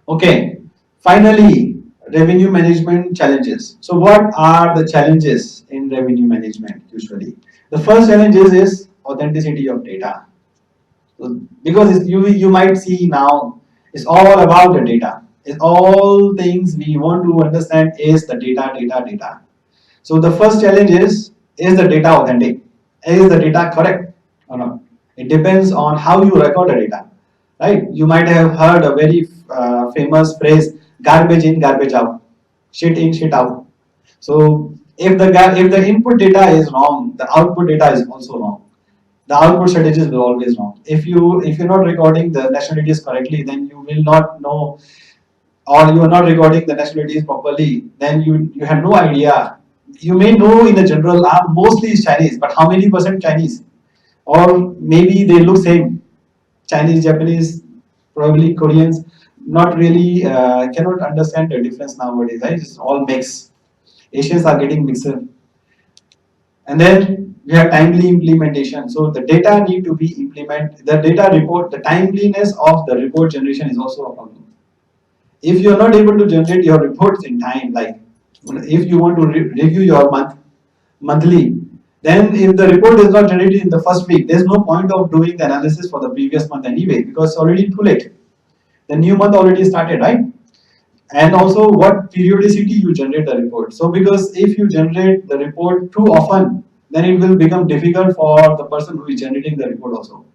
Okay, finally, revenue management challenges. So, what are the challenges in revenue management usually? The first challenge is authenticity of data. So, because you might see now, it's all about the data. It's all things we want to understand is the data, data, data. So the first challenge is the data authentic? Is the data correct or not? It depends on how you record the data, right? You might have heard a very famous phrase: garbage in, garbage out, shit in, shit out. So if the input data is wrong, the output data is also wrong. The output strategies will always wrong. If you're not recording the nationalities correctly, then you will not know, or you are not recording the nationalities properly, then you have no idea. You may know in the general, mostly is Chinese, but how many percent Chinese? Or maybe they look same. Chinese, Japanese, probably Koreans, not really cannot understand the difference nowadays. Right? It's all mix. Asians are getting mixed. And then we have timely implementation. So the data need to be implemented. The data report, the timeliness of the report generation is also a problem. If you are not able to generate your reports in time, like if you want to review your monthly, then if the report is not generated in the first week, there's no point of doing the analysis for the previous month anyway, because it's already too late. The new month already started, right? And also what periodicity you generate the report. So because if you generate the report too often, then it will become difficult for the person who is generating the report also.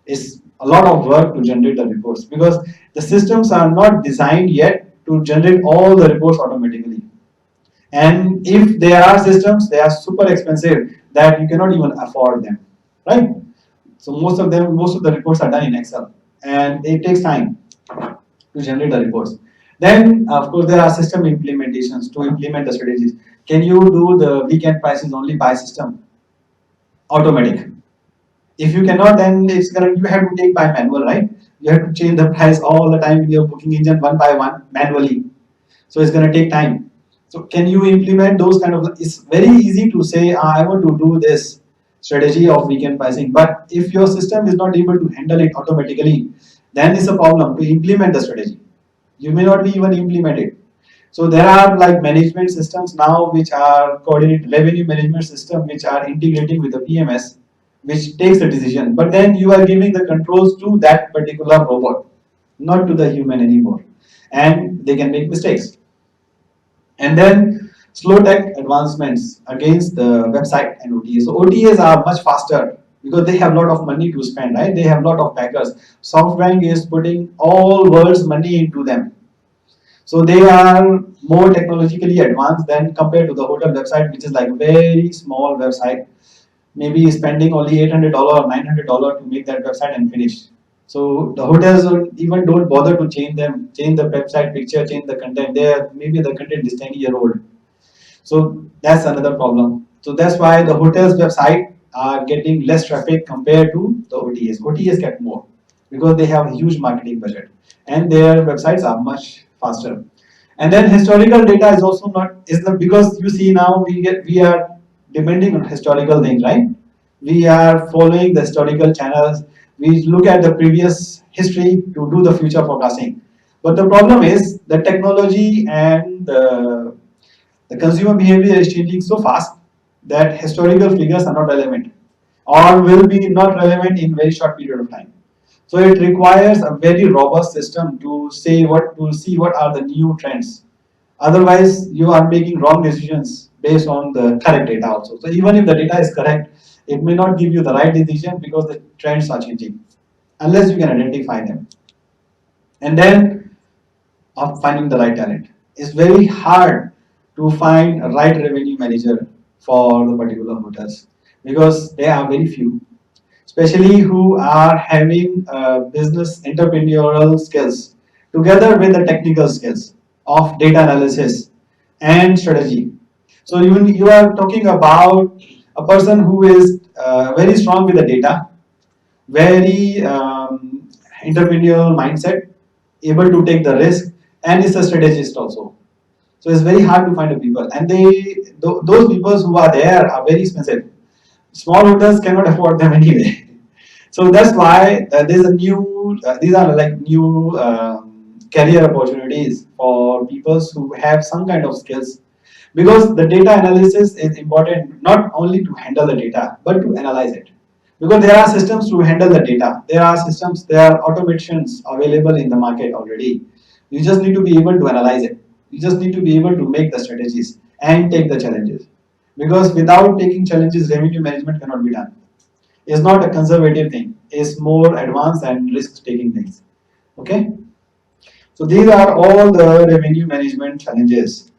It's a lot of work to generate the reports, because the systems are not designed yet to generate all the reports automatically. And if there are systems, they are super expensive that you cannot even afford them, right? So most of the reports are done in Excel, and it takes time to generate the reports. Then, of course, there are system implementations to implement the strategies. Can you do the weekend prices only by system, automatic? If you cannot, then it's gonna you have to take by manual, right? You have to change the price all the time in your booking engine one by one manually. So it's gonna take time. So can you implement those kind of? It's very easy to say, I want to do this strategy of weekend pricing, but if your system is not able to handle it automatically, then it's a problem to implement the strategy. You may not be even implemented. So there are like management systems now which are coordinated revenue management system which are integrating with the PMS, which takes the decision. But then you are giving the controls to that particular robot, not to the human anymore, and they can make mistakes. And then slow tech advancements against the website and OTAs. So OTAs are much faster because they have a lot of money to spend, right? They have a lot of backers. SoftBank is putting all world's money into them. So they are more technologically advanced than compared to the hotel website, which is like a very small website, maybe spending only $800 or $900 to make that website and finish. So the hotels even don't bother to change the website picture, change the content. There maybe the content is 10-year old. So that's another problem. So that's why the hotels website are getting less traffic compared to the OTAs. OTAs get more because they have a huge marketing budget and their websites are much faster. And then historical data is also not is the because you see now we are depending on historical things, right? We are following the historical channels. We look at the previous history to do the future forecasting. But the problem is the technology and the consumer behavior is changing so fast that historical figures are not relevant or will be not relevant in very short period of time. So it requires a very robust system to see what are the new trends. Otherwise, you are making wrong decisions based on the correct data also. So even if the data is correct, it may not give you the right decision because the trends are changing, unless you can identify them. And then of finding the right talent. It's very hard to find a right revenue manager for the particular hotels because there are very few, especially who are having business entrepreneurial skills together with the technical skills of data analysis and strategy. So you are talking about a person who is very strong with the data, very entrepreneurial mindset, able to take the risk, and is a strategist also. So it's very hard to find the people, and those people who are there are very expensive. Small hotels cannot afford them anyway. So that's why there's a new. These are like new career opportunities for people who have some kind of skills, because the data analysis is important not only to handle the data but to analyze it, because there are systems to handle the data, there are automations available in the market already. You just need to be able to analyze it, you just need to be able to make the strategies and take the challenges, because without taking challenges revenue management cannot be done. It's not a conservative thing, it's more advanced and risk taking things. Okay, so these are all the revenue management challenges.